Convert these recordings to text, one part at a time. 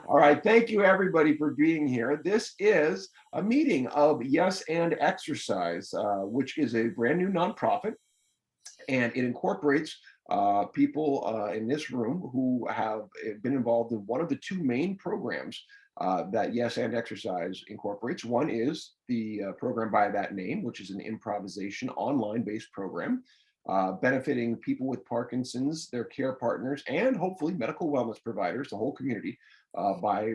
All right, thank you everybody for being here. This is a meeting of Yes and Exercise, which is a brand new nonprofit, and it incorporates people in this room who have been involved in one of the two main programs that Yes and Exercise incorporates. One is the program by that name, which is an improvisation online-based program benefiting people with Parkinson's, their care partners, and hopefully medical wellness providers, the whole community, by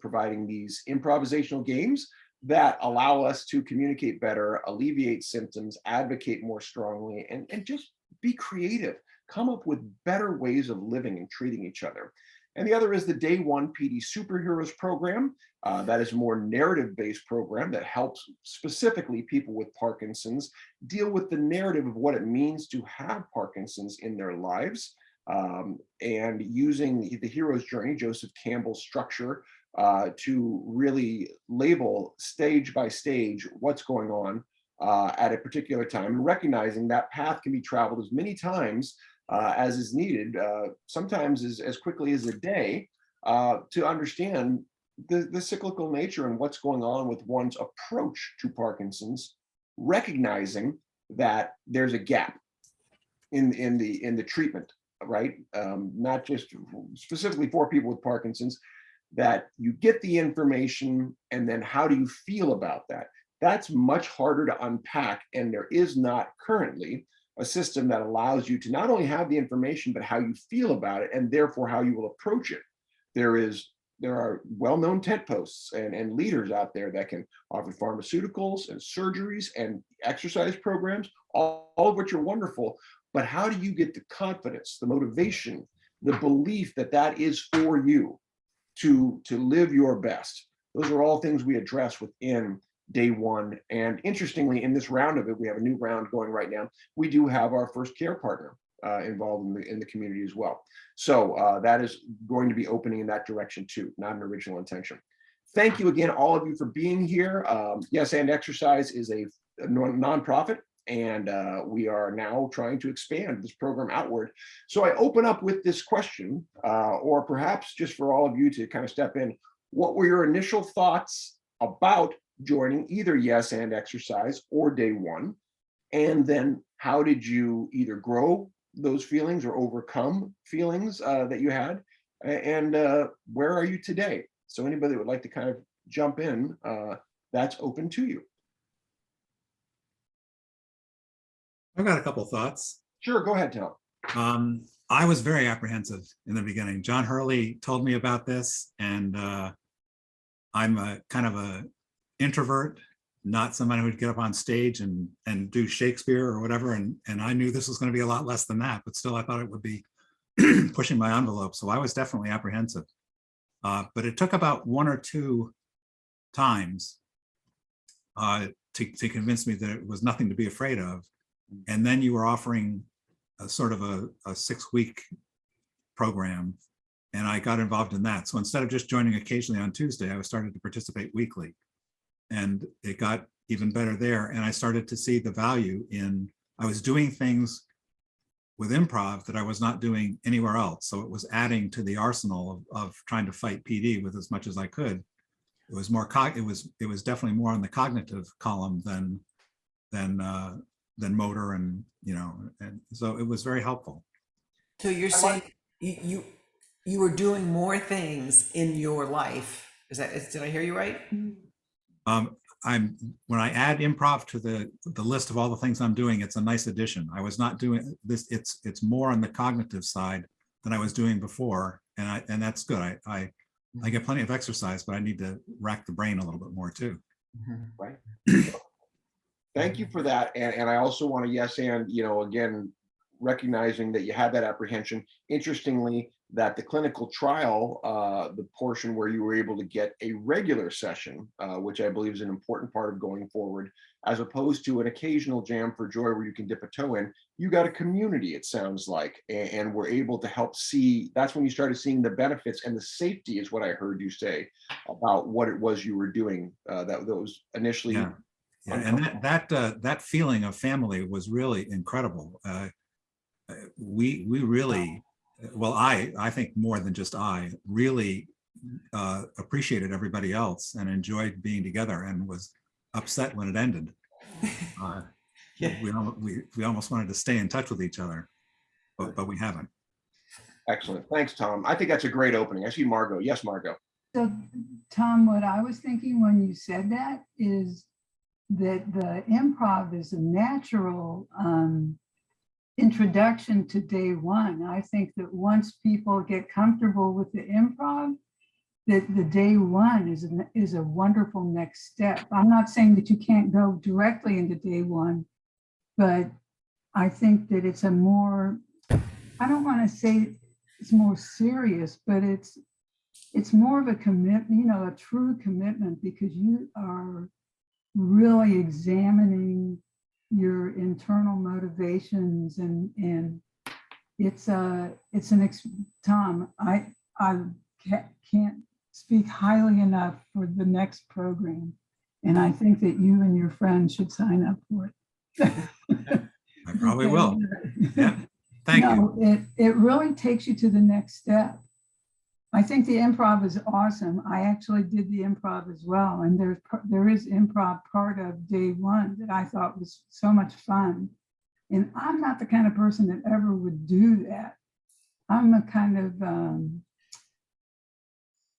providing these improvisational games that allow us to communicate better, alleviate symptoms, advocate more strongly, and just be creative, come up with better ways of living and treating each other. And the other is the Day One PD Superheroes program. That is a more narrative-based program that helps specifically people with Parkinson's deal with the narrative of what it means to have Parkinson's in their lives, and using the hero's journey, Joseph Campbell's structure, to really label stage by stage what's going on at a particular time, and recognizing that path can be traveled as many times as is needed, sometimes as quickly as a day, to understand the cyclical nature and what's going on with one's approach to Parkinson's, recognizing that there's a gap in the treatment, right? Not just specifically for people with Parkinson's, that you get the information and then how do you feel about that? That's much harder to unpack, and there is not currently a system that allows you to not only have the information, but how you feel about it, and therefore how you will approach it. There are well-known tent posts and leaders out there that can offer pharmaceuticals and surgeries and exercise programs, all of which are wonderful. But how do you get the confidence, the motivation, the belief that that is for you to live your best? Those are all things we address within Day One. And interestingly, in this round of it, we have a new round going right now. We do have our first care partner involved in the community as well. So that is going to be opening in that direction too, not an original intention. Thank you again, all of you, for being here. Yes and Exercise is a nonprofit, and we are now trying to expand this program outward. So I open up with this question, or perhaps just for all of you to kind of step in, what were your initial thoughts about joining either Yes and Exercise or Day One? And then how did you either grow those feelings or overcome feelings that you had? And where are you today? So anybody that would like to kind of jump in, that's open to you. I've got a couple thoughts. Sure, go ahead, Tom. I was very apprehensive in the beginning. John Hurley told me about this, and I'm a kind of a introvert, not someone who would get up on stage and do Shakespeare or whatever. And I knew this was going to be a lot less than that, but still I thought it would be pushing my envelope. So I was definitely apprehensive. But it took about one or two times to convince me that it was nothing to be afraid of. And then you were offering a sort of a 6-week program, and I got involved in that. So instead of just joining occasionally on Tuesday, I started to participate weekly. And it got even better there. And I started to see the value in, I was doing things with improv that I was not doing anywhere else. So it was adding to the arsenal of trying to fight PD with as much as I could. It was more, it was definitely more on the cognitive column than motor, and and so it was very helpful. So you're saying you were doing more things in your life. Did I hear you right? When I add improv to the list of all the things I'm doing, it's a nice addition. I was not doing this. It's more on the cognitive side than I was doing before, and that's good. I get plenty of exercise, but I need to rack the brain a little bit more too. Right. Thank you for that. And I also want to yes and, again, recognizing that you had that apprehension. Interestingly, that the clinical trial, the portion where you were able to get a regular session, which I believe is an important part of going forward, as opposed to an occasional jam for joy where you can dip a toe in, you got a community, it sounds like, and we're able to help see, that's when you started seeing the benefits, and the safety is what I heard you say about what it was you were doing, that was initially. Yeah. And that feeling of family was really incredible. We really well, I think more than just I really appreciated everybody else and enjoyed being together, and was upset when it ended. Uh, Yeah. we almost wanted to stay in touch with each other, but we haven't. Excellent. Thanks, Tom. I think that's a great opening. I see Margot. Yes, Margot. So, Tom, what I was thinking when you said that is that the improv is a natural introduction to day one. I think that once people get comfortable with the improv, that the day one is a wonderful next step. I'm not saying that you can't go directly into day one, but I think that it's a more, I don't want to say it's more serious, but it's more of a commitment, a true commitment, because you are really examining your internal motivations, and Tom, I can't speak highly enough for the next program, and I think that you and your friends should sign up for it. I probably will. Yeah. Thank you. It really takes you to the next step. I think the improv is awesome. I actually did the improv as well. And there is improv part of day one that I thought was so much fun. And I'm not the kind of person that ever would do that. I'm a kind of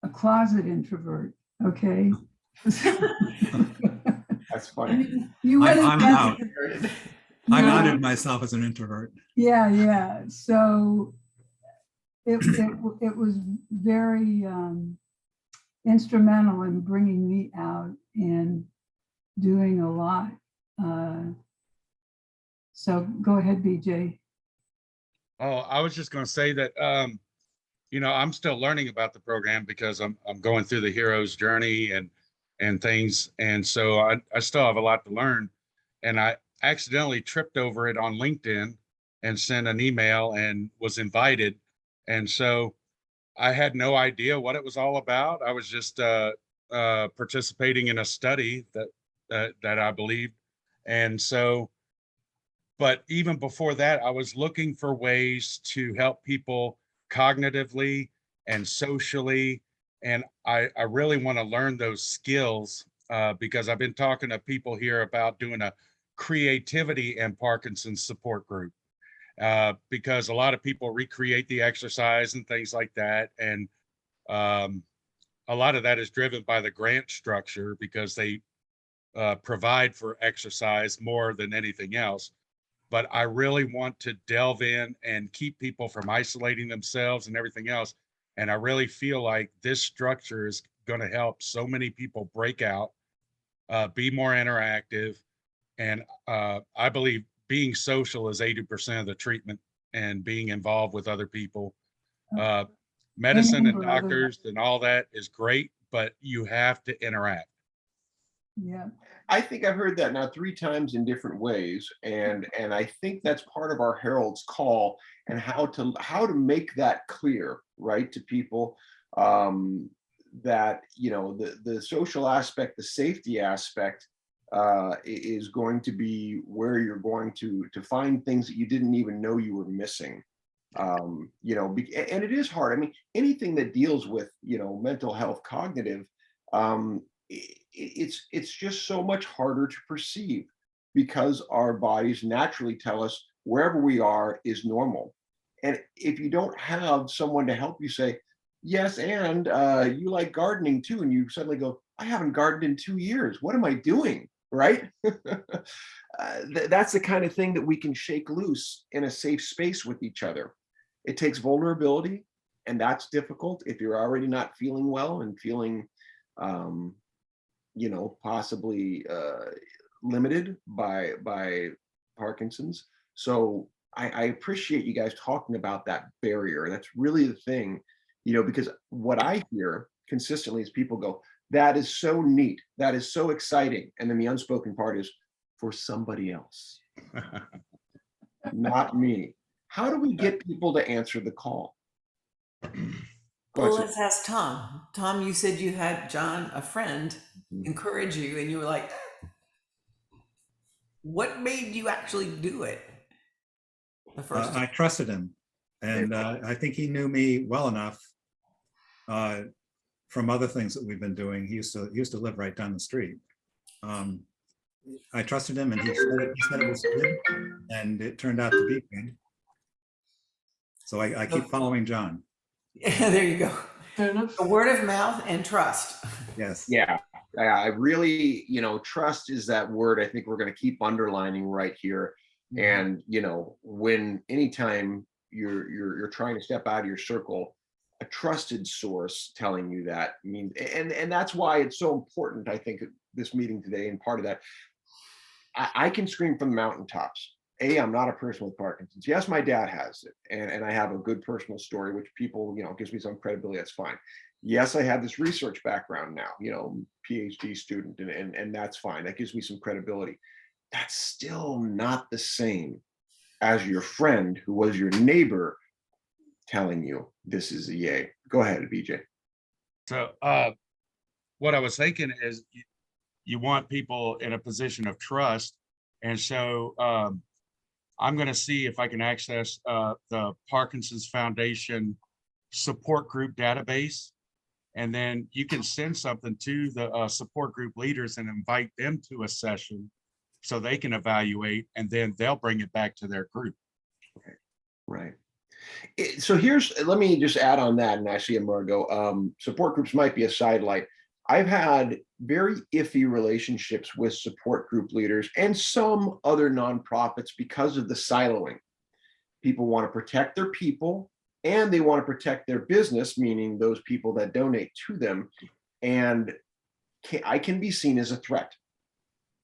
a closet introvert, okay? That's funny. I'm out. I've outed myself as an introvert. Yeah. So it was very instrumental in bringing me out and doing a lot. So go ahead, BJ. Oh, I was just going to say that, I'm still learning about the program because I'm going through the hero's journey and things. And so I still have a lot to learn. And I accidentally tripped over it on LinkedIn and sent an email and was invited. And so I had no idea what it was all about. I was just participating in a study that I believed. And so, but even before that, I was looking for ways to help people cognitively and socially. And I really want to learn those skills because I've been talking to people here about doing a creativity and Parkinson's support group. Because a lot of people recreate the exercise and things like that. And a lot of that is driven by the grant structure because they provide for exercise more than anything else. But I really want to delve in and keep people from isolating themselves and everything else. And I really feel like this structure is going to help so many people break out, be more interactive. And I believe being social is 80% of the treatment, and being involved with other people. Medicine and doctors and all that is great, but you have to interact. Yeah. I think I've heard that now 3 times in different ways, and I think that's part of our Herald's call, and how to make that clear, right, to people, that the social aspect, the safety aspect, is going to be where you're going to find things that you didn't even know you were missing. And it is hard. I mean, anything that deals with mental health, cognitive, it's just so much harder to perceive, because our bodies naturally tell us wherever we are is normal. And if you don't have someone to help you say, yes, and you like gardening too, and you suddenly go, I haven't gardened in 2 years. What am I doing? Right? That's the kind of thing that we can shake loose in a safe space with each other. It takes vulnerability, and that's difficult if you're already not feeling well and feeling possibly limited by Parkinson's. So I appreciate you guys talking about that barrier. That's really the thing, because what I hear consistently is people go, that is so neat, that is so exciting. And then the unspoken part is, for somebody else, not me. How do we get people to answer the call? Well, let's ask Tom. Tom, you said you had John, a friend, encourage you, and you were like, what made you actually do it? I trusted him. And I think he knew me well enough from other things that we've been doing. He used to live right down the street. I trusted him, and he said it was good, and it turned out to be good. So I keep following John. Yeah, there you go. Fair enough. The word of mouth and trust. Yes. Yeah, I really, trust is that word I think we're going to keep underlining right here. And, when anytime you're trying to step out of your circle, a trusted source telling you that means, and that's why it's so important, I think, this meeting today, and part of that, I can scream from the mountaintops. I'm not a person with Parkinson's. Yes, my dad has it, and I have a good personal story, which people, gives me some credibility. That's fine. Yes, I have this research background now, PhD student, and that's fine. That gives me some credibility. That's still not the same as your friend who was your neighbor telling you this is a yay. Go ahead, BJ. So what I was thinking is you want people in a position of trust. And so I'm going to see if I can access the Parkinson's Foundation support group database. And then you can send something to the support group leaders and invite them to a session so they can evaluate, and then they'll bring it back to their group. Okay, right. So let me just add on that, and I see Margot, support groups might be a sidelight. I've had very iffy relationships with support group leaders and some other nonprofits because of the siloing. People want to protect their people, and they want to protect their business, meaning those people that donate to them. And I can be seen as a threat.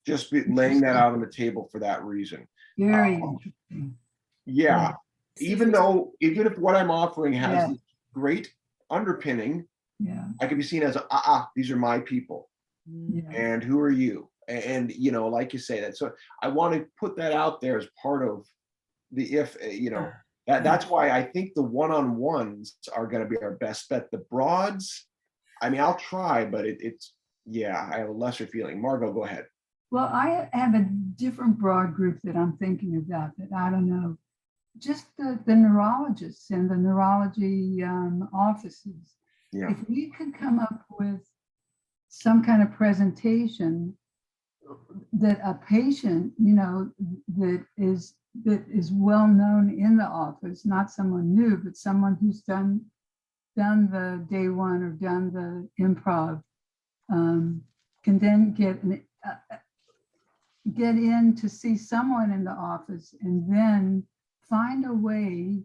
Just laying that out on the table for that reason. Very interesting. Yeah. Even if what I'm offering has this great underpinning, I could be seen as these are my people. Yeah. And who are you? And like you say that. So I want to put that out there as part of the that's why I think the one-on-ones are going to be our best bet. The broads, I mean, I'll try, but I have a lesser feeling. Margot, go ahead. Well, I have a different broad group that I'm thinking about that I don't know. Just the neurologists and the neurology offices. Yeah. If we could come up with some kind of presentation that a patient, that is well known in the office, not someone new, but someone who's done the day one or done the improv, can then get in to see someone in the office, and then find a way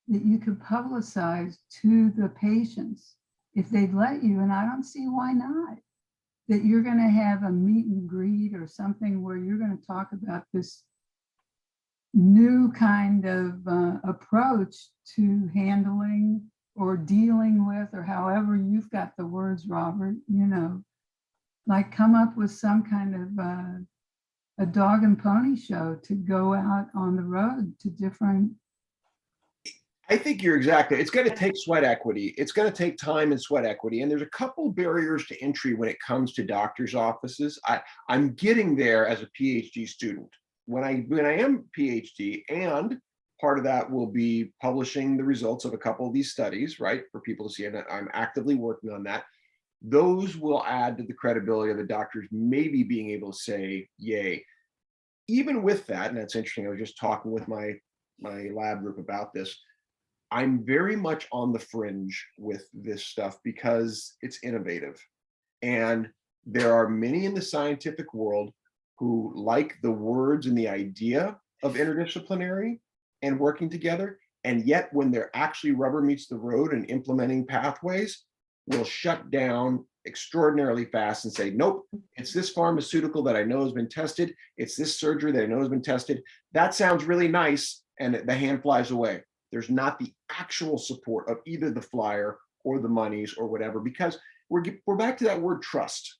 that you could publicize to the patients if they'd let you, and I don't see why not, that you're going to have a meet and greet or something where you're going to talk about this new kind of approach to handling or dealing with, or however you've got the words, Robert, like come up with some kind of a dog and pony show to go out on the road to different. I think you're exactly. It's going to take sweat equity. It's going to take time and sweat equity. And there's a couple barriers to entry when it comes to doctors' offices. I'm getting there as a PhD student. When I am PhD, and part of that will be publishing the results of a couple of these studies, right, for people to see. And I'm actively working on that. Those will add to the credibility of the doctors maybe being able to say, yay. Even with that, and that's interesting, I was just talking with my lab group about this, I'm very much on the fringe with this stuff because it's innovative. And there are many in the scientific world who like the words and the idea of interdisciplinary and working together. And yet when they're actually rubber meets the road and implementing pathways, will shut down extraordinarily fast and say, nope, it's this pharmaceutical that I know has been tested. It's this surgery that I know has been tested. That sounds really nice. And the hand flies away. There's not the actual support of either the flyer or the monies or whatever, because we're back to that word trust.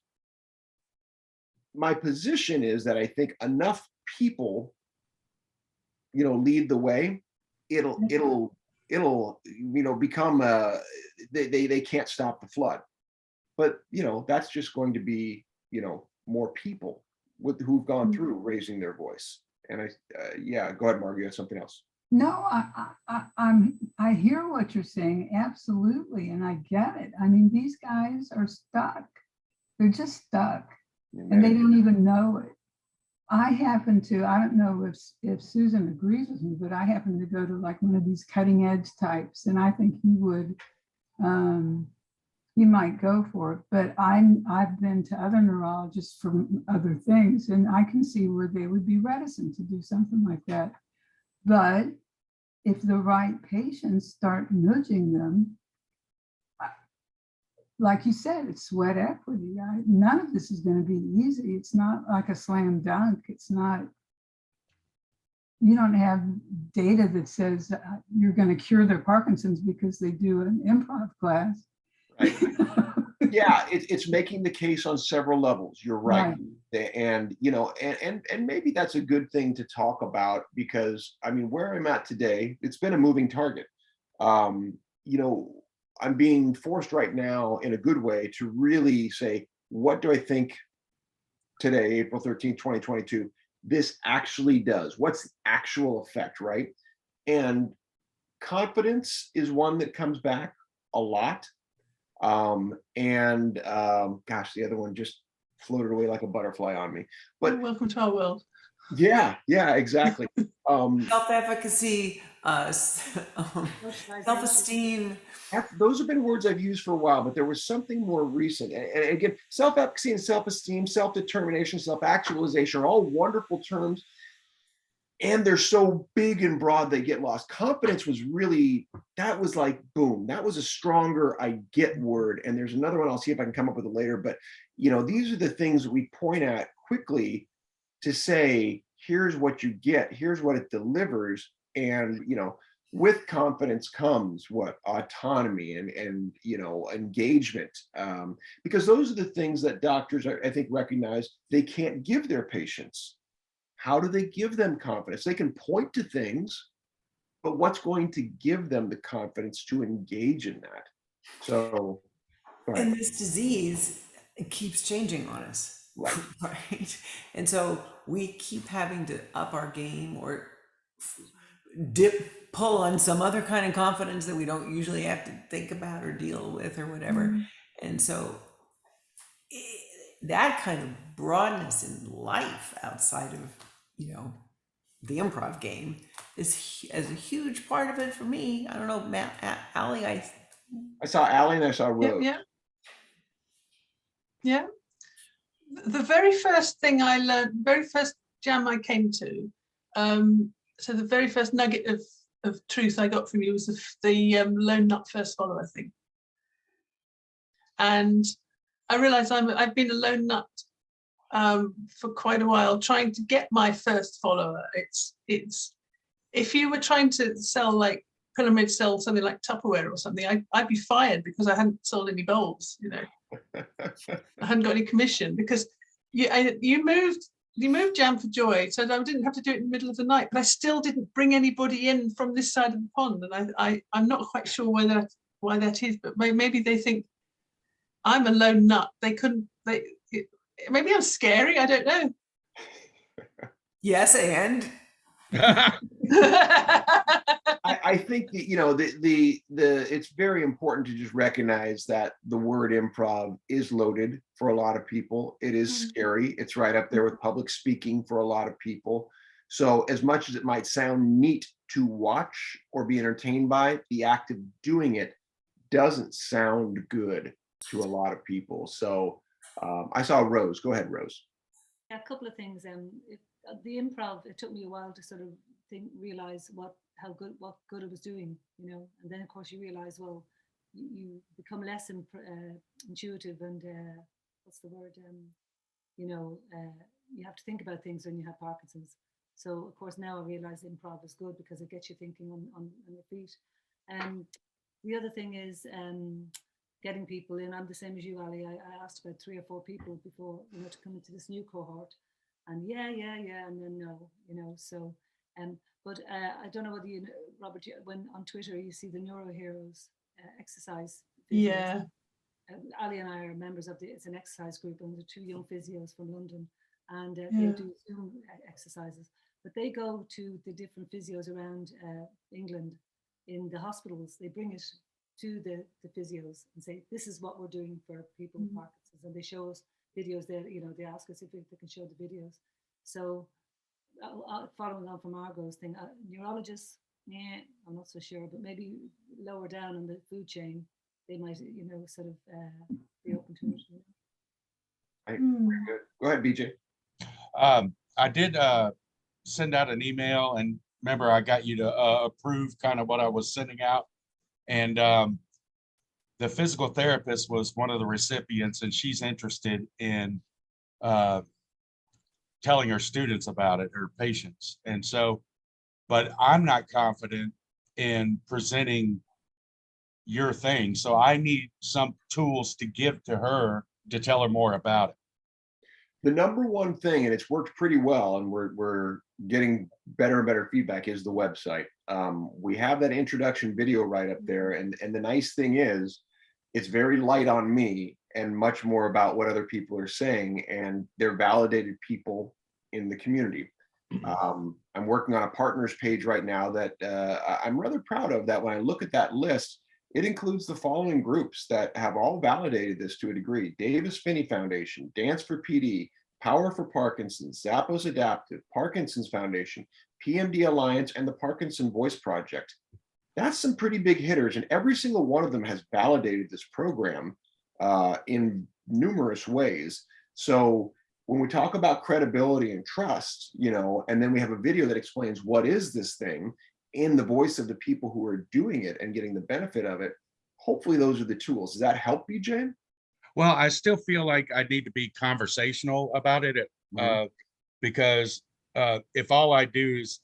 My position is that I think enough people, lead the way, it'll become they can't stop the flood. But that's just going to be more people who've gone through raising their voice. And go ahead, Margie, you have something else. No, I hear what you're saying, absolutely, and I get it. I mean, these guys are stuck. They're just stuck, and they don't even know it. I happen to, I don't know if Susan agrees with me, but I happen to go to like one of these cutting edge types, and I think he might go for it. But I've been to other neurologists for other things, and I can see where they would be reticent to do something like that. But if the right patients start nudging them, like you said, it's sweat equity. None of this is going to be easy. It's not like a slam dunk. It's not, you don't have data that says you're going to cure their Parkinson's because they do an improv class. Right. Yeah, it's making the case on several levels. You're right. And, you know, and maybe that's a good thing to talk about, because I mean, where I'm at today, it's been a moving target. You know, I'm being forced right now in a good way to really say, what do I think today, April 13th, 2022, this actually does? What's the actual effect, right? And confidence is one that comes back a lot. Gosh, the other one just floated away like a butterfly on me. But welcome to our world. Yeah, exactly. Self-efficacy, self-esteem. Those have been words I've used for a while, but there was something more recent. And again, self-efficacy and self-esteem, self-determination, self-actualization are all wonderful terms. And they're so big and broad, they get lost. Confidence was really, that was like, boom, that was a stronger I get word. And there's another one, I'll see if I can come up with it later. But, you know, these are the things that we point at quickly to say, here's what you get, here's what it delivers. And, you know, with confidence comes what? Autonomy and you know, engagement. Because those are the things that doctors, I think, recognize they can't give their patients. How do they give them confidence? They can point to things, but what's going to give them the confidence to engage in that? So, And this disease, it keeps changing on us. Right. Right. And so we keep having to up our game or pull on some other kind of confidence that we don't usually have to think about or deal with or whatever. And so that kind of broadness in life outside of, you know, the improv game is a huge part of it for me. I don't know, Matt, Ali, I saw Allie and I saw Rose. Yeah. The very first thing I learned, very first jam I came to, so the very first nugget of truth I got from you was the lone nut first follower thing. And I realized I've been a lone nut for quite a while, trying to get my first follower. It's if you were trying to sell like Pyramid sell something like Tupperware or something, I'd be fired because I hadn't sold any bowls, you know. I hadn't got any commission because you moved Jam for Joy, so I didn't have to do it in the middle of the night, but I still didn't bring anybody in from this side of the pond. And I'm not quite sure why that is, but maybe they think I'm a lone nut. Maybe I'm scary, I don't know. Yes, and I think that, you know, it's very important to just recognize that the word improv is loaded for a lot of people. It is scary. It's right up there with public speaking for a lot of people. So as much as it might sound neat to watch or be entertained by, the act of doing it doesn't sound good to a lot of people. So I saw Rose. Go ahead, Rose. Yeah, a couple of things. The improv, it took me a while to sort of realize what good it was doing, you know. And then of course you realize, well, you become less intuitive and what's the word? You know, you have to think about things when you have Parkinson's. So of course now I realize improv is good because it gets you thinking on your feet. The other thing is getting people in. I'm the same as you, Ali. I asked about 3 or 4 people before, you know, to come into this new cohort, and yeah, and then no, you know. So, but I don't know whether you know, Robert, when on Twitter you see the Neuro Heroes exercise videos. Yeah. Ali and I are members of it's an exercise group, and the 2 young physios from London, and they do Zoom exercises. but they go to the different physios around England in the hospitals. They bring it to the physios and say, this is what we're doing for people with Parkinson's. And they show us videos there, you know, they ask us if they can show the videos. So following on from Margot's thing, neurologists, yeah, I'm not so sure, but maybe lower down in the food chain, they might, you know, sort of be open to it. You know? Right. Very good. Go ahead, BJ. I did send out an email, and remember I got you to approve kind of what I was sending out. And the physical therapist was one of the recipients, and she's interested in telling her students about it, her patients. And so, but I'm not confident in presenting your thing. So I need some tools to give to her to tell her more about it. The number one thing, and it's worked pretty well, and we're getting better and better feedback, is the website. We have that introduction video right up there, and the nice thing is, it's very light on me and much more about what other people are saying, and they're validated people in the community. I'm working on a partners page right now that I'm rather proud of. That when I look at that list, it includes the following groups that have all validated this to a degree: Davis Finney Foundation, Dance for PD, Power for Parkinson's, Zappos Adaptive, Parkinson's Foundation, PMD Alliance, and the Parkinson Voice Project. That's some pretty big hitters, and every single one of them has validated this program in numerous ways. So when we talk about credibility and trust, you know, and then we have a video that explains what is this thing in the voice of the people who are doing it and getting the benefit of it, hopefully those are the tools. Does that help, BJ? Well, I still feel like I need to be conversational about it because if all I do is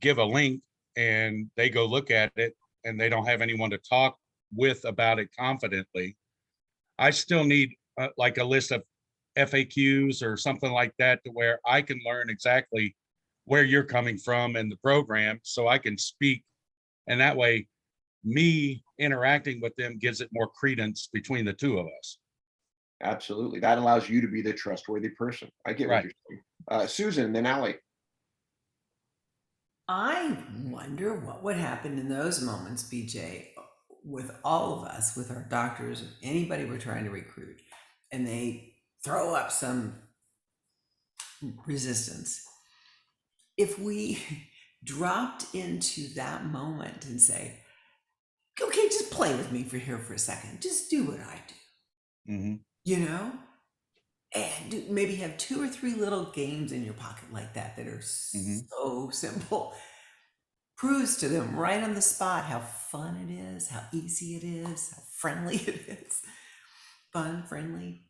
give a link and they go look at it and they don't have anyone to talk with about it confidently, I still need like a list of FAQs or something like that, to where I can learn exactly where you're coming from in the program so I can speak. And that way, me interacting with them gives it more credence between the two of us. Absolutely. That allows you to be the trustworthy person. I get what you're saying. Susan, then Allie. I wonder what would happen in those moments, BJ, with all of us, with our doctors, anybody we're trying to recruit, and they throw up some resistance. If we dropped into that moment and say, okay, just play with me for a second, just do what I do, you know, and maybe have 2 or 3 little games in your pocket like that are so simple. Proves to them right on the spot how fun it is, how easy it is, how friendly it is. Fun, friendly.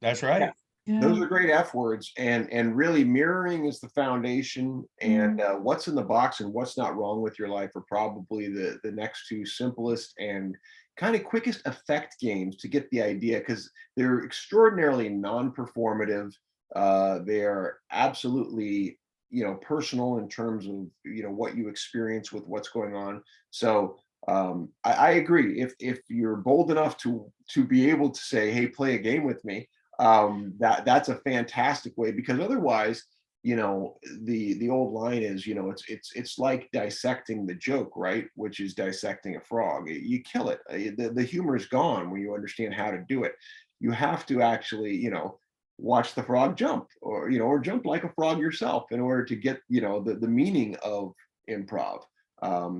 That's right. Yeah. Those are great F words, and really mirroring is the foundation, and what's in the box and what's not wrong with your life are probably the next two simplest and kind of quickest effect games to get the idea, because they're extraordinarily non-performative. They are absolutely, you know, personal in terms of, you know, what you experience with what's going on. So I agree. If you're bold enough to be able to say, hey, play a game with me, that's a fantastic way, because otherwise, you know, the old line is, you know, it's like dissecting the joke, right? Which is dissecting a frog. You kill it. The humor is gone when you understand how to do it. You have to actually, you know, watch the frog jump, or, you know, or jump like a frog yourself in order to get, you know, the meaning of improv.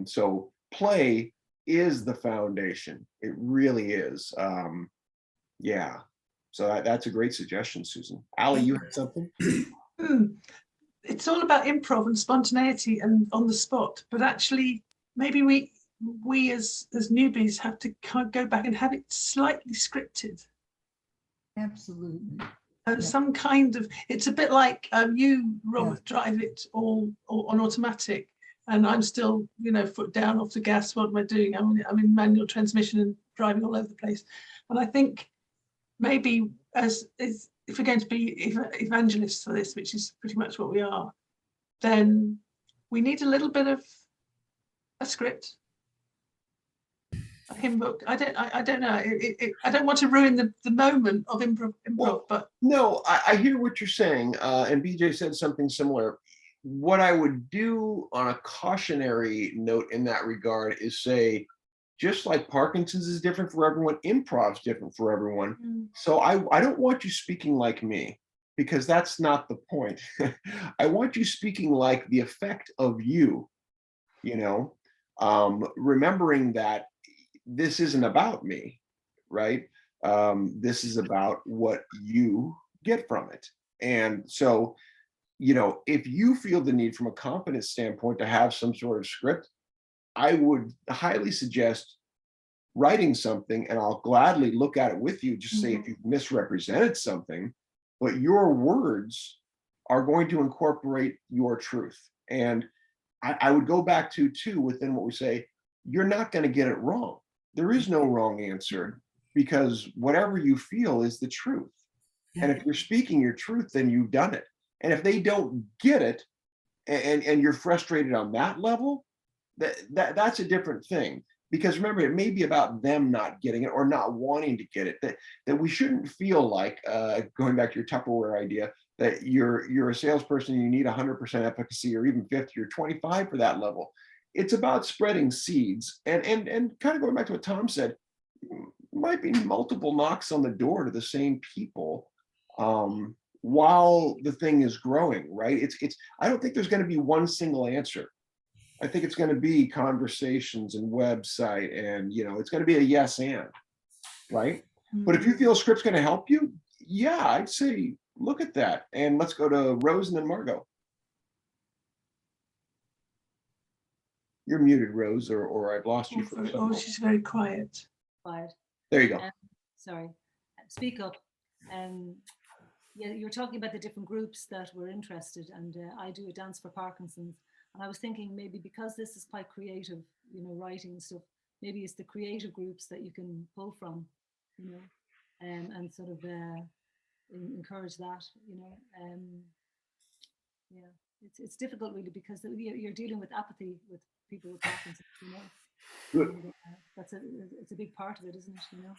So play is the foundation. It really is. Yeah. So that's a great suggestion, Susan. Allie, you had something? It's all about improv and spontaneity and on the spot, but actually maybe we as newbies have to kind of go back and have it slightly scripted. Absolutely. Some kind of, it's a bit like you, Robert, drive it all on automatic, and I'm still, you know, foot down off the gas. What am I doing? I'm in manual transmission and driving all over the place. And I think maybe if we're going to be evangelists for this, which is pretty much what we are, then we need a little bit of a script, a hymn book. I don't know. I don't want to ruin the moment of improv, Well, but no, I hear what you're saying, and BJ said something similar. what I would do on a cautionary note in that regard is say, just like Parkinson's is different for everyone, improv's different for everyone. So I don't want you speaking like me, because that's not the point. I want you speaking like the effect of you, you know, remembering that this isn't about me, right? This is about what you get from it. And so, you know, if you feel the need from a confidence standpoint to have some sort of script, I would highly suggest writing something, and I'll gladly look at it with you, just say if you've misrepresented something, but your words are going to incorporate your truth. And I would go back to too, within what we say, you're not going to get it wrong. There is no wrong answer, because whatever you feel is the truth. And if you're speaking your truth, then you've done it. And if they don't get it, and you're frustrated on that level, that's a different thing. Because remember, it may be about them not getting it or not wanting to get it. That we shouldn't feel like, going back to your Tupperware idea, that you're a salesperson and you need 100% efficacy, or even 50 or 25 for that level. It's about spreading seeds, and kind of going back to what Tom said, might be multiple knocks on the door to the same people, while the thing is growing, right? I don't think there's going to be one single answer. I think it's going to be conversations and website, and, you know, it's going to be a yes and, right? But if you feel a script's going to help you, yeah, I'd say look at that. And let's go to Rose and then Margot. You're muted, Rose, or I've lost you for a second. Oh, she's very quiet. Quiet. There you go. Sorry. Speak up. Yeah, you're talking about the different groups that were interested, and I do a dance for Parkinson's. And I was thinking maybe because this is quite creative, you know, writing and stuff, maybe it's the creative groups that you can pull from, you know, and sort of encourage that, you know. Yeah, it's difficult really, because you're dealing with apathy with people with Parkinson's, you know. Good. And, it's a big part of it, isn't it? You know.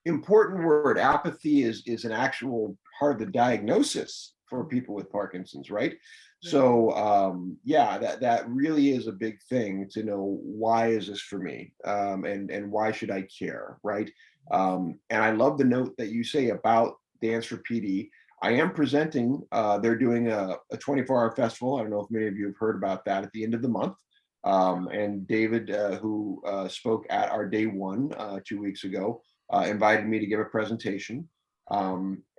Important word. Apathy is an actual part of the diagnosis for people with Parkinson's, right? So yeah, that really is a big thing to know, why is this for me, and why should I care, right? And I love the note that you say about Dance for PD. I am presenting. They're doing a 24-hour festival. I don't know if many of you have heard about that, at the end of the month. And David, who spoke at our day one 2 weeks ago, invited me to give a presentation.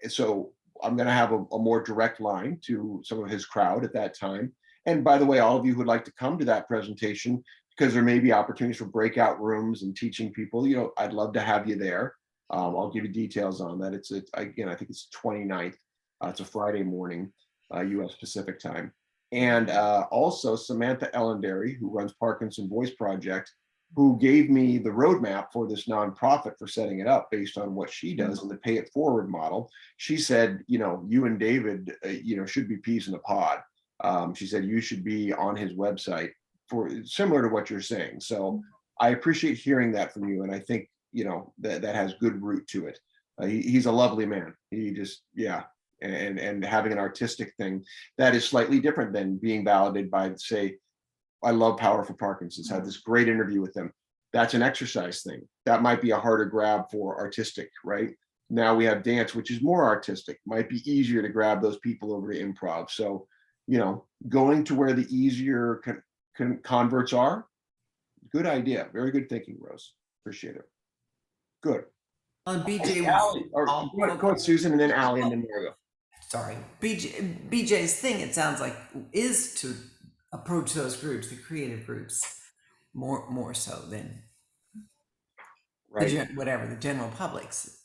So I'm going to have a more direct line to some of his crowd at that time. And by the way, all of you who would like to come to that presentation, because there may be opportunities for breakout rooms and teaching people, you know, I'd love to have you there. I'll give you details on that. Again, I think it's 29th. It's a Friday morning, US Pacific time. And also Samantha Ellenderry, who runs Parkinson Voice Project, who gave me the roadmap for this nonprofit for setting it up based on what she does in the pay it forward model. She said, you know, you and David, you know, should be peas in a pod. She said, you should be on his website, for similar to what you're saying. So I appreciate hearing that from you. And I think, you know, that has good root to it. He's a lovely man. He just, yeah. And having an artistic thing that is slightly different than being validated by, say, I love Power for Parkinson's, had this great interview with them. That's an exercise thing. That might be a harder grab for artistic, right? Now we have dance, which is more artistic, might be easier to grab those people over to improv. So, you know, going to where the easier converts are, good idea. Very good thinking, Rose. Appreciate it. Good. On BJ, Go ahead, Susan, and then Allie, and then Margo. Sorry, BJ's thing, it sounds like, is to approach those groups, the creative groups, more so than Right. the general public's.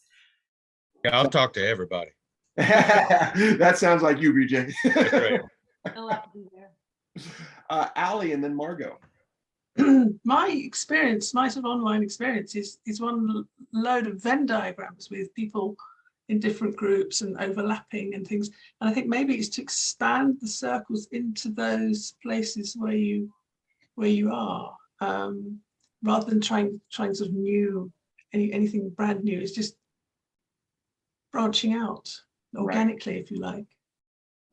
Yeah, I'll talk to everybody. That sounds like you, BJ. That's right. Oh, I have to be there. Allie, and then Margo. My experience, my sort of online experience is one load of Venn diagrams with people in different groups and overlapping and things. And I think maybe it's to expand the circles into those places where you are, rather than trying sort of new, anything brand new. It's just branching out organically, if you like.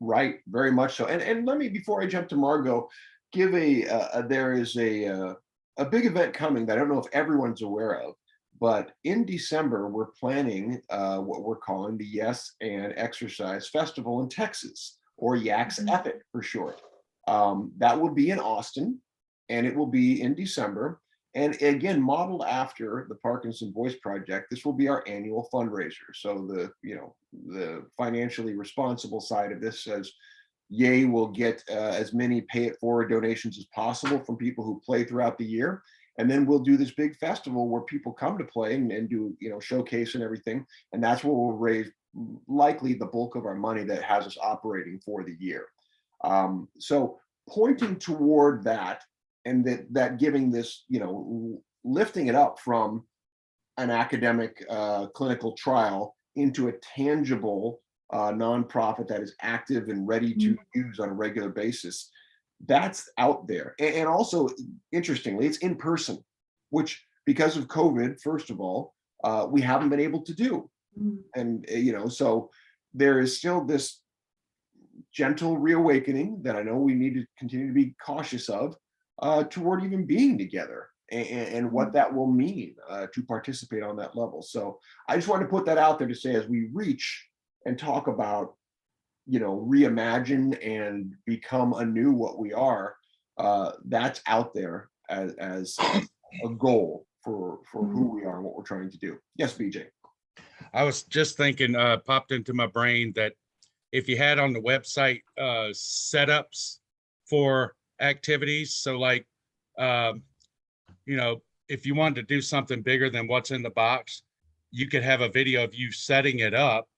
Right, very much so. And let me, before I jump to Margot, give there is a big event coming that I don't know if everyone's aware of, but in December we're planning what we're calling the Yes and Exercise Festival in Texas, or Yaks Epic for short. That will be in Austin, and it will be in December. And again, modeled after the Parkinson Voice Project, this will be our annual fundraiser. So the financially responsible side of this says, Yay will get as many pay it forward donations as possible from people who play throughout the year. And then we'll do this big festival where people come to play and do, showcase and everything. And that's where we'll raise likely the bulk of our money that has us operating for the year. So pointing toward that, and that giving this, lifting it up from an academic clinical trial into a tangible nonprofit that is active and ready to use on a regular basis, that's out there. And also, interestingly, it's in person, which, because of COVID, first of all, we haven't been able to do. And, so there is still this gentle reawakening that I know we need to continue to be cautious of, toward even being together, and what that will mean to participate on that level. So I just wanted to put that out there to say, as we reach and talk about, reimagine and become anew what we are, that's out there as a goal for who we are and what we're trying to do. Yes, BJ. I was just thinking, popped into my brain that if you had on the website setups for activities, so like, if you wanted to do something bigger than what's in the box, you could have a video of you setting it up,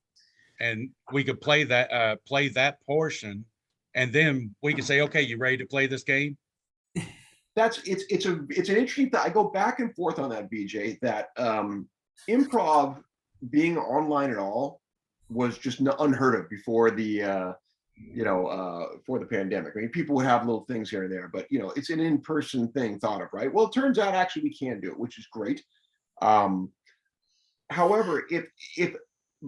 and we could play that portion, and then we could say, okay, you ready to play this game? It's an interesting thing. I go back and forth on that, BJ, that improv being online at all was just unheard of before the for the pandemic. I mean, people would have little things here and there, but it's an in-person thing thought of, right? Well, it turns out actually we can do it, which is great. However, if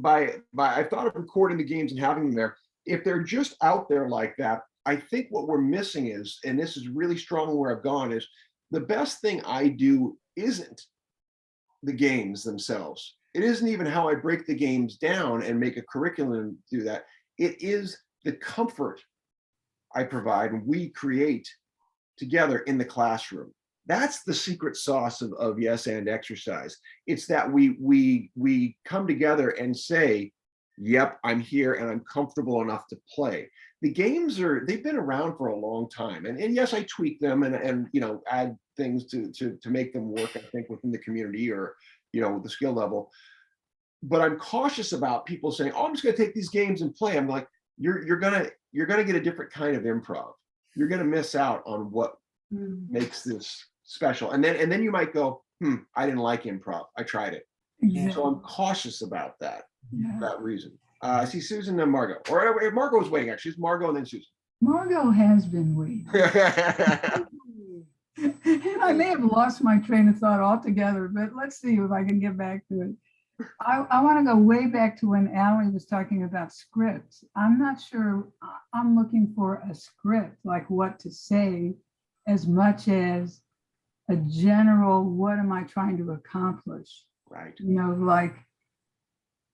I've thought of recording the games and having them there, if they're just out there like that, I think what we're missing is, and this is really strong where I've gone, is the best thing I do isn't the games themselves. It isn't even how I break the games down and make a curriculum do that. It is the comfort I provide and we create together in the classroom. That's the secret sauce of Yes and Exercise. It's that we come together and say, yep, I'm here and I'm comfortable enough to play. The games they've been around for a long time. And yes, I tweak them and add things to make them work, I think, within the community or the skill level. But I'm cautious about people saying, oh, I'm just gonna take these games and play. I'm like, you're gonna get a different kind of improv. You're gonna miss out on what makes this special. And then you might go, I didn't like improv. I tried it. Yeah. So I'm cautious about that. Yeah. That reason. I see Susan and Margot. Or Margot was waiting, actually. It's Margot and then Susan. Margot has been waiting. I may have lost my train of thought altogether, but let's see if I can get back to it. I want to go way back to when Allie was talking about scripts. I'm not sure I'm looking for a script, like what to say, as much as a general, what am I trying to accomplish? Right. Like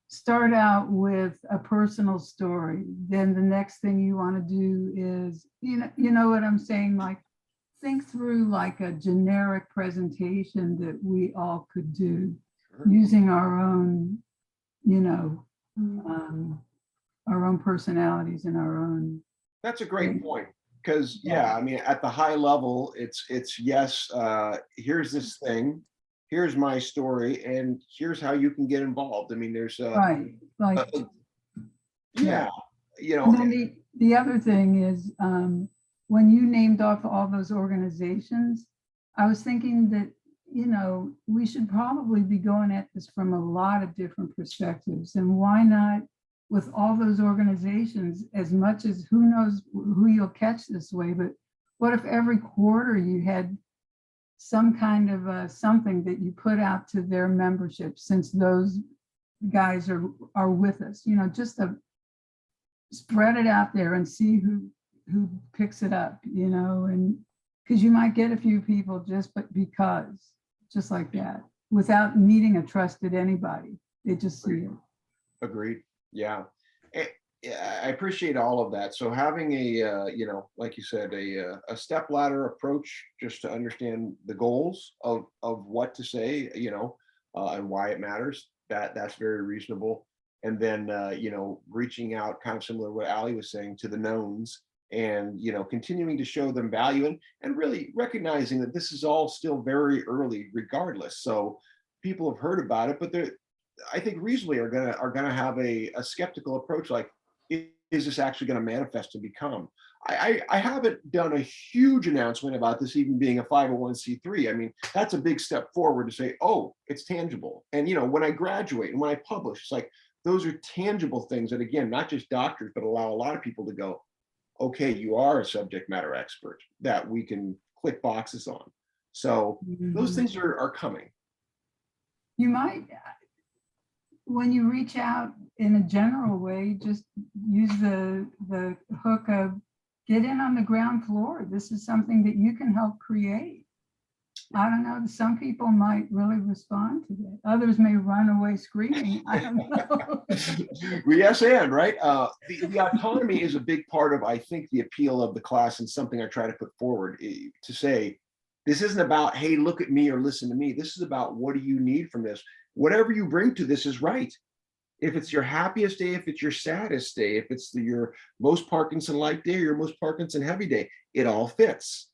start out with a personal story. Then the next thing you want to do is, you know what I'm saying? Like think through like a generic presentation that we all could do using our own, our own personalities and our own. That's a great point. Because I mean, at the high level, it's yes, here's this thing, here's my story, and here's how you can get involved. I mean, there's right, like and then the other thing is when you named off all those organizations, I was thinking that we should probably be going at this from a lot of different perspectives. And why not with all those organizations, as much as who knows who you'll catch this way, but what if every quarter you had some kind of something that you put out to their membership, since those guys are with us, just spread it out there and see who picks it up, you know, and because you might get a few people just like that, without needing a trusted anybody. They just see it. Agreed. Yeah. Yeah, I appreciate all of that. So having a, you know, like you said, a step ladder approach just to understand the goals of what to say, you know, and why it matters. That's very reasonable. And then, you know, reaching out, kind of similar to what Ali was saying, to the knowns, and, you know, continuing to show them value, and really recognizing that this is all still very early regardless. So people have heard about it, but they're, I think, reasonably are gonna have a skeptical approach, like, is this actually going to manifest and become? I haven't done a huge announcement about this even being a 501c3. I mean, that's a big step forward to say, oh, it's tangible. And, you know, when I graduate and when I publish, it's like, those are tangible things that, again, not just doctors, but allow a lot of people to go, okay, you are a subject matter expert that we can click boxes on. So those things are coming. You might, when you reach out in a general way, just use the hook of get in on the ground floor. This is something that you can help create. I don't know, some people might really respond to that. Others may run away screaming. I don't know. Yes, and right. The autonomy is a big part of, I think, the appeal of the class, and something I try to put forward, to say, this isn't about, hey, look at me or listen to me. This is about, what do you need from this? Whatever you bring to this is right. If it's your happiest day, if it's your saddest day, if it's your most Parkinson-like day or your most Parkinson-heavy day, it all fits,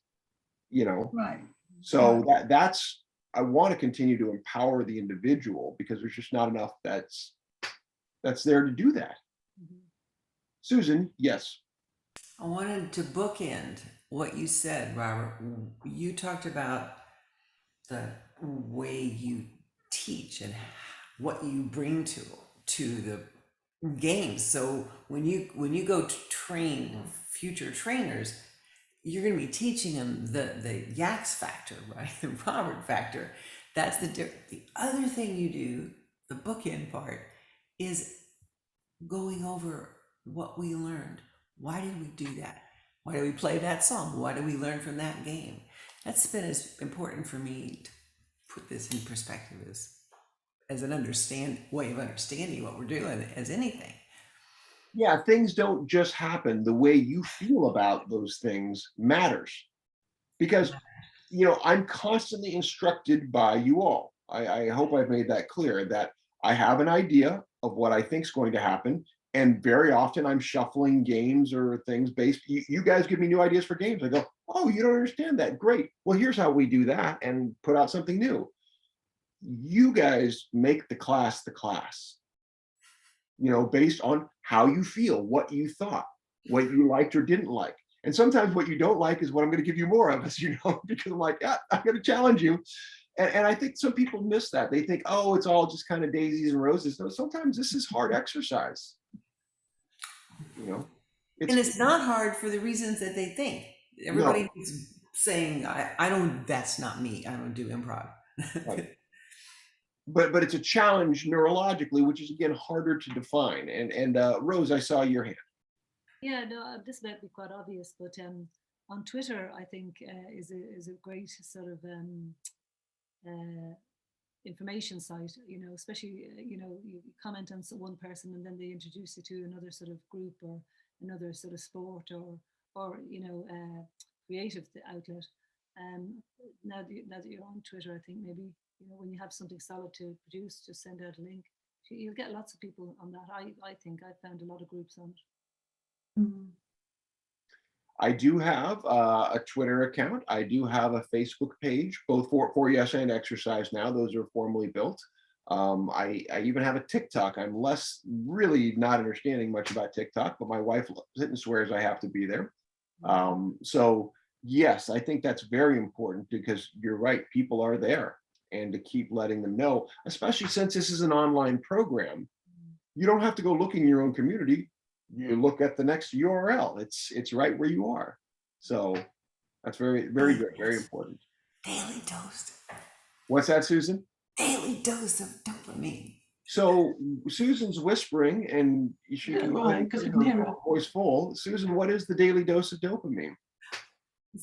you know? Right. So that's, I want to continue to empower the individual, because there's just not enough that's there to do that. Susan, yes. I wanted to bookend what you said, Robert. You talked about the way you teach and what you bring to the games. So when you go to train future trainers, you're going to be teaching them the yaks factor, right? The Robert factor. That's the other thing you do, the bookend part, is going over what we learned. Why did we do that? Why did we play that song? What did we learn from that game? That's been as important for me to put this in perspective as an way of understanding what we're doing as anything. Yeah, things don't just happen. The way you feel about those things matters, because, you know, I'm constantly instructed by you all. I hope I've made that clear, that I have an idea of what I think is going to happen, and very often I'm shuffling games or things based. You guys give me new ideas for games. I go, oh, you don't understand that? Great. Well, here's how we do that, and put out something new. You guys make the class, you know, based on how you feel, what you thought, what you liked or didn't like. And sometimes what you don't like is what I'm going to give you more of, as you know, because I'm like, yeah, I'm going to challenge you. And I think some people miss that. They think, oh, it's all just kind of daisies and roses. No, sometimes this is hard exercise. You know, And it's not hard for the reasons that they think. Everybody is saying, I don't, that's not me. I don't do improv. Right. But it's a challenge neurologically, which is, again, harder to define. And Rose, I saw your hand. Yeah, no, this might be quite obvious, but on Twitter, I think is a great sort of information site. You know, especially you know, you comment on one person and then they introduce you to another sort of group or another sort of sport or you know, creative outlet. Now that you're on Twitter, I think maybe, you know, when you have something solid to produce, just send out a link. You'll get lots of people on that. I think I've found a lot of groups on it. I do have a Twitter account. I do have a Facebook page, both for Yes and Exercise now. Those are formally built. I even have a TikTok. I'm really not understanding much about TikTok, but my wife loves it and swears I have to be there. So yes, I think that's very important, because you're right, people are there, and to keep letting them know, especially since this is an online program, you don't have to go looking in your own community. You look at the next URL. It's right where you are. So that's very, very good, very important. Daily dose. What's that, Susan? Daily dose of dopamine. So Susan's whispering and she Yeah, can right, 'cause you can hear her. voice full. Susan, what is the daily dose of dopamine?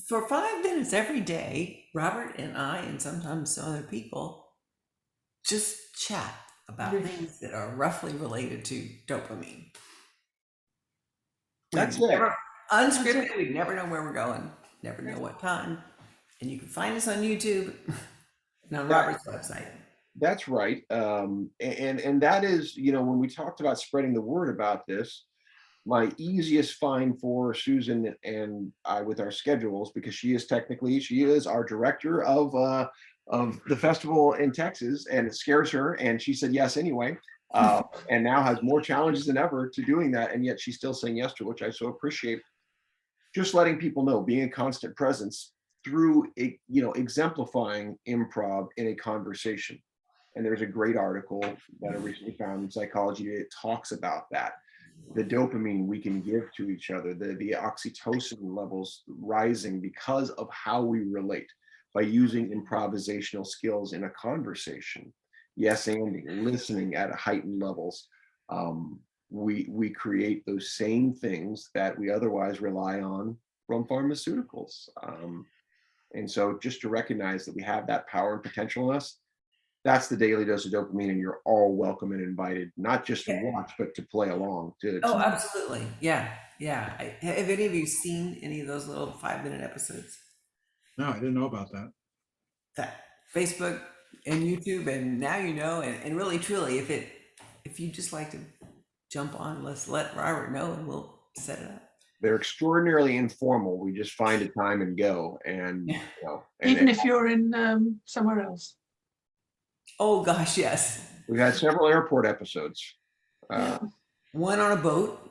For 5 minutes every day, Robert and I, and sometimes some other people, just chat about Riff. things that are roughly related to dopamine. That's We'd it. unscripted, we never know where we're going, never know what time. And you can find us on YouTube and on Robert's website. That's right. And that is, when we talked about spreading the word about this, my easiest find for Susan and I with our schedules, because she is our director of the festival in Texas, and it scares her, and she said yes anyway, and now has more challenges than ever to doing that, and yet she's still saying yes to it, which I so appreciate. Just letting people know, being a constant presence through exemplifying improv in a conversation. And there's a great article that I recently found in Psychology Today that talks about that. The dopamine we can give to each other, the oxytocin levels rising because of how we relate by using improvisational skills in a conversation. Yes, and listening at heightened levels. We create those same things that we otherwise rely on from pharmaceuticals. And so just to recognize that we have that power and potential in us, that's the daily dose of dopamine, and you're all welcome and invited, not just to watch, but to play along. Oh, absolutely. Yeah. Yeah. Have any of you seen any of those little 5-minute episodes? No, I didn't know about that. That Facebook and YouTube, and now you know, and really truly, if you just like to jump on, let's let Robert know and we'll set it up. They're extraordinarily informal. We just find a time and go, and Even if you're in somewhere else. Oh gosh, yes. we've had several airport episodes. One on a boat.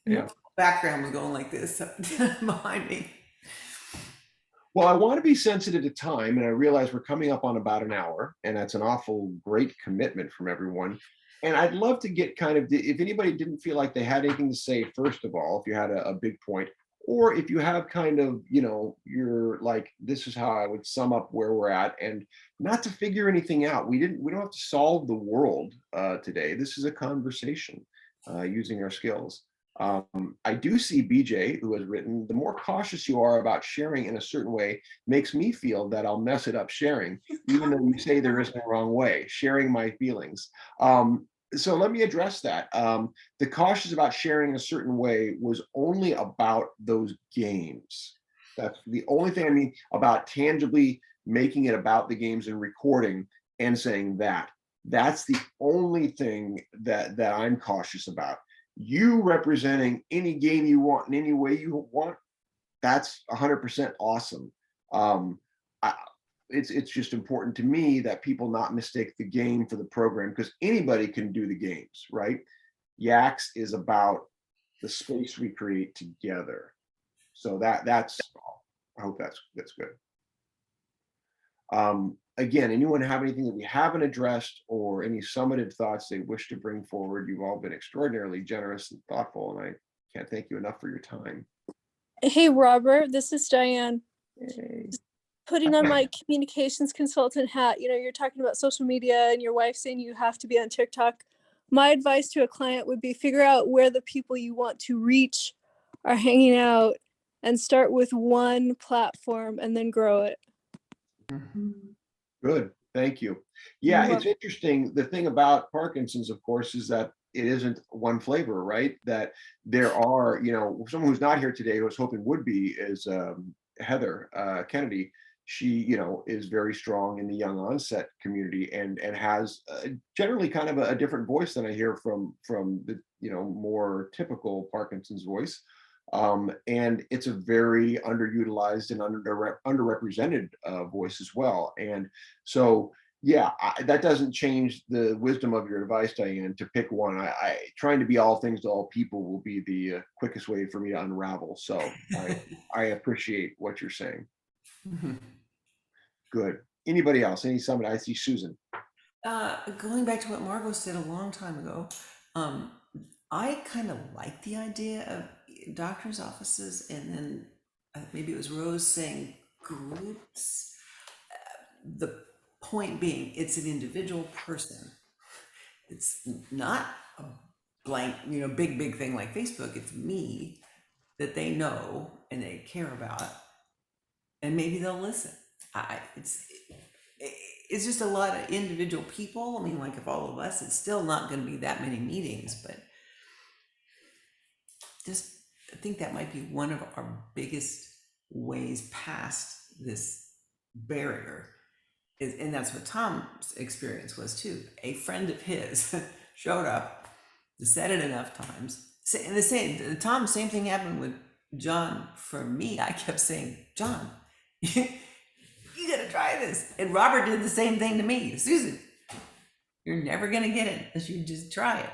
Yeah. Background was going like this behind me. Well, I want to be sensitive to time, and I realize we're coming up on about an hour, and that's an awful great commitment from everyone. And I'd love to get if anybody didn't feel like they had anything to say, first of all, if you had a big point, or if you have you're like, this is how I would sum up where we're at, and not to figure anything out. We don't have to solve the world today. This is a conversation using our skills. I do see BJ, who has written, the more cautious you are about sharing in a certain way makes me feel that I'll mess it up sharing, even though you say there isn't a wrong way, sharing my feelings. So let me address that. The cautious about sharing in a certain way was only about those games. That's the only thing I mean about tangibly making it about the games and recording and saying that. That's the only thing that I'm cautious about. You representing any game you want in any way you want, that's 100% awesome. It's just important to me that people not mistake the game for the program, because anybody can do the games, right? Yaks is about the space we create together. So that's I hope that's good. Again, anyone have anything that we haven't addressed or any summative thoughts they wish to bring forward? You've all been extraordinarily generous and thoughtful, and I can't thank you enough for your time. Hey, Robert, this is Diane. Hey. Putting on my communications consultant hat, you're talking about social media and your wife saying you have to be on TikTok. My advice to a client would be figure out where the people you want to reach are hanging out and start with one platform and then grow it. Good, thank you. Yeah, it's interesting. The thing about Parkinson's, of course, is that it isn't one flavor, right? That there are, someone who's not here today who I was hoping would be is Heather Kennedy. She, is very strong in the young onset community and has generally kind of a different voice than I hear from the, more typical Parkinson's voice. And it's a very underutilized and underrepresented voice as well. And so, yeah, that doesn't change the wisdom of your advice, Diane, to pick one. I trying to be all things to all people will be the quickest way for me to unravel. So I appreciate what you're saying. Good. Anybody else? Any summit? I see Susan. Going back to what Margot said a long time ago, I kind of like the idea of doctors' offices, and then maybe it was Rose saying groups. The point being, it's an individual person, It's not a blank, big thing like Facebook. It's me that they know and they care about, and maybe they'll listen. It's just a lot of individual people. I mean, like if all of us, it's still not going to be that many meetings, but I think that might be one of our biggest ways past this barrier. And that's what Tom's experience was too. A friend of his showed up, said it enough times. And Tom, same thing happened with John. For me, I kept saying, John, you gotta try this. And Robert did the same thing to me. Susan, you're never gonna get it unless you just try it.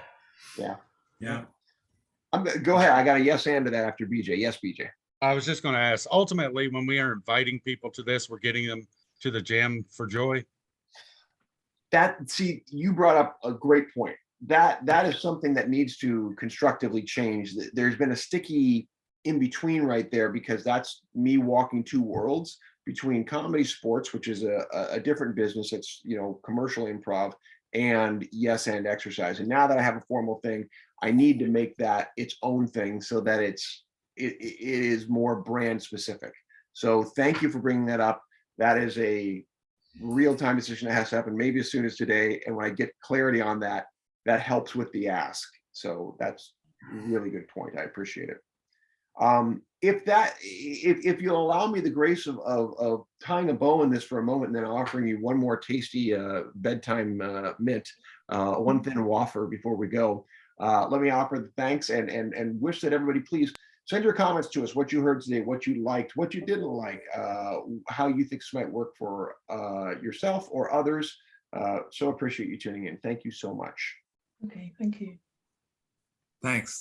Yeah. Yeah. Go ahead. I got a yes and to that after BJ. Yes, BJ. I was just going to ask, ultimately, when we are inviting people to this, we're getting them to the Jam for Joy. See, you brought up a great point. That is something that needs to constructively change. There's been a sticky in between right there, because that's me walking two worlds between comedy sports, which is a different business. It's, commercial improv, and yes and exercise. And now that I have a formal thing, I need to make that its own thing so that it is more brand specific. So thank you for bringing that up. That is a real-time decision that has to happen maybe as soon as today. And when I get clarity on that, that helps with the ask. So that's a really good point. I appreciate it. If you'll allow me the grace of tying a bow in this for a moment, and then offering you one more tasty bedtime mint, one thin wafer before we go, let me offer the thanks and wish that everybody please send your comments to us, what you heard today, what you liked, what you didn't like, how you think this might work for yourself or others. So appreciate you tuning in. Thank you so much. Okay, thank you. Thanks.